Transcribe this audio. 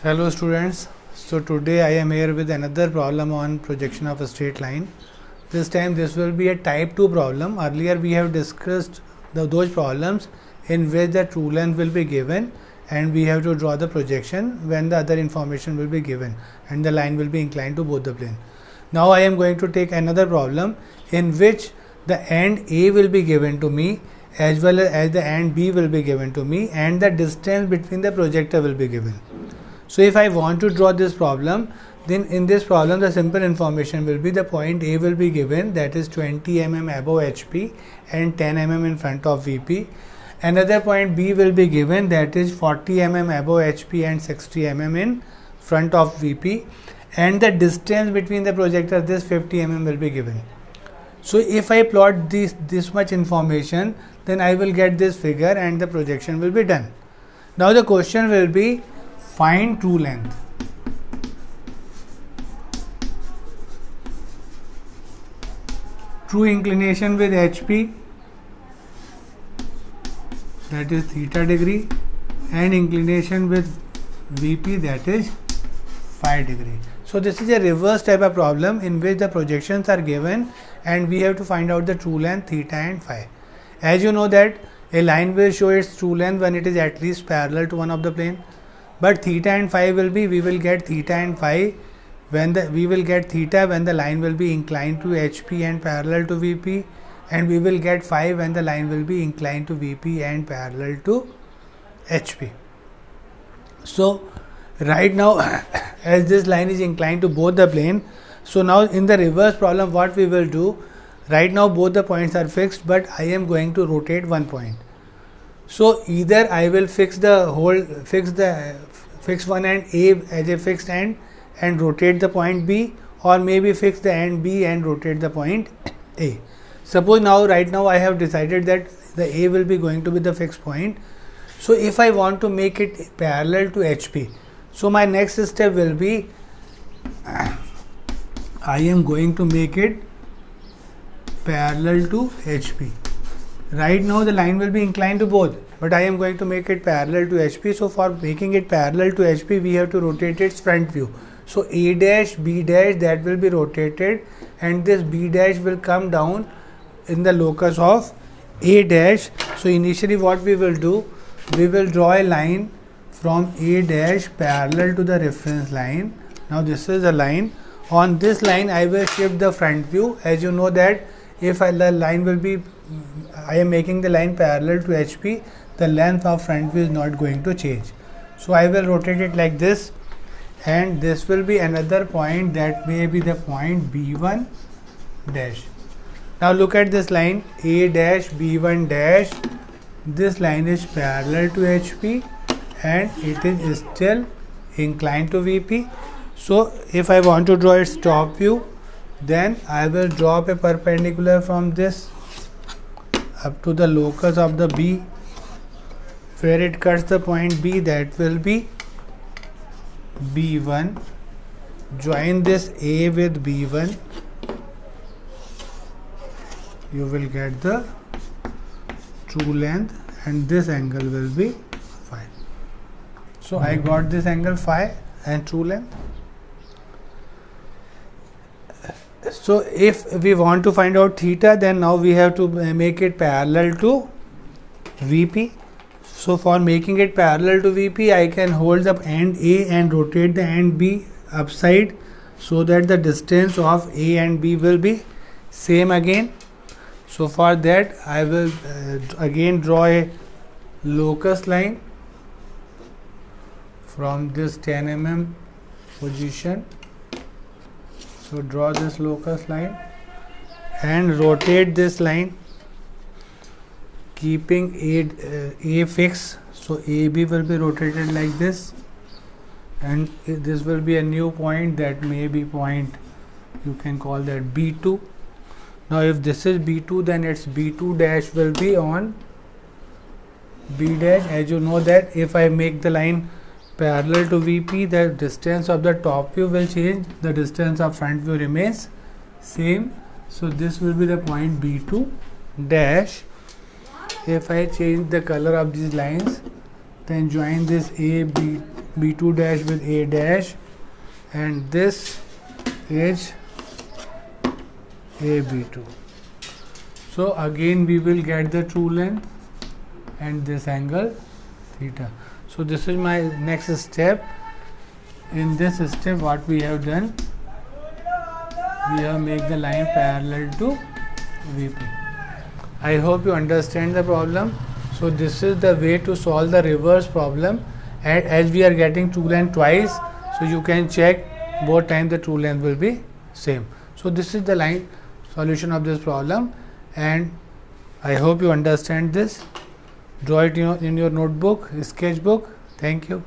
Hello students, so today I am here with another problem on projection of a straight line. This time this will be a type 2 problem. Earlier we have discussed those problems in which the true length will be given and we have to draw the projection when the other information will be given and the line will be inclined to both the plane. Now I am going to take another problem in which the end A will be given to me as well as the end B will be given to me and the distance between the projector will be given. So if I want to draw this problem, then in this problem the simple information will be the point A will be given, that is 20 mm above HP and 10 mm in front of VP. Another point B will be given, that is 40 mm above HP and 60 mm in front of VP, and the distance between the projector, this 50 mm will be given. So if I plot this much information, then I will get this figure and the projection will be done. Now the question will be, find true length. True inclination with HP, that is theta degree, and inclination with VP, that is phi degree. So this is a reverse type of problem in which the projections are given and we have to find out the true length theta and phi. As you know that a line will show its true length when it is at least parallel to one of the plane. But theta and phi will be, we will get theta and phi when we will get theta when the line will be inclined to HP and parallel to VP, and we will get phi when the line will be inclined to VP and parallel to HP. So right now as this line is inclined to both the plane, so now in the reverse problem what we will do, right now both the points are fixed but I am going to rotate one point. So either I will fix one end A as a fixed end and rotate the point B, or maybe fix the end B and rotate the point A. Suppose right now I have decided that the A will be going to be the fixed point. So if I want to make it parallel to HP, so my next step will be I am going to make it parallel to HP. Right now the line will be inclined to both, but I am going to make it parallel to HP. So for making it parallel to HP, we have to rotate its front view. So A dash, B dash, that will be rotated, and this B dash will come down in the locus of A dash. So initially what we will do, we will draw a line from A dash parallel to the reference line. Now this is a line. On this line I will shift the front view. As you know that if the line will be, I am making the line parallel to HP, the length of front view is not going to change. So I will rotate it like this, and this will be another point, that may be the point B1 dash. Now look at this line A dash B1 dash. This line is parallel to HP and it is still inclined to VP. So if I want to draw its top view, then I will drop a perpendicular from this up to the locus of the B where it cuts the point B, that will be B1. Join this A with B1, you will get the true length, and this angle will be phi. So I got this angle phi and true length. So if we want to find out theta, then now we have to make it parallel to VP. So for making it parallel to VP, I can hold the end A and rotate the end B upside so that the distance of A and B will be same again. So for that I will again draw a locus line from this 10 mm position. So draw this locus line and rotate this line, keeping A fixed. So AB will be rotated like this, and this will be a new point, that may be point, you can call that B2. Now if this is B2, then its B2 dash will be on B dash. As you know that if I make the line parallel to VP, the distance of the top view will change, the distance of front view remains same. So this will be the point B2 dash. If I change the color of these lines, then join this A, B, B2 dash with A dash, and this is AB2. So again we will get the true length and this angle theta. So this is my next step. In this step what we have done, we have made the line parallel to VP. I hope you understand the problem. So this is the way to solve the reverse problem, and as we are getting true length twice, so you can check both times the true length will be same. So this is the line solution of this problem, and I hope you understand this. Draw it in your notebook, sketchbook. Thank you.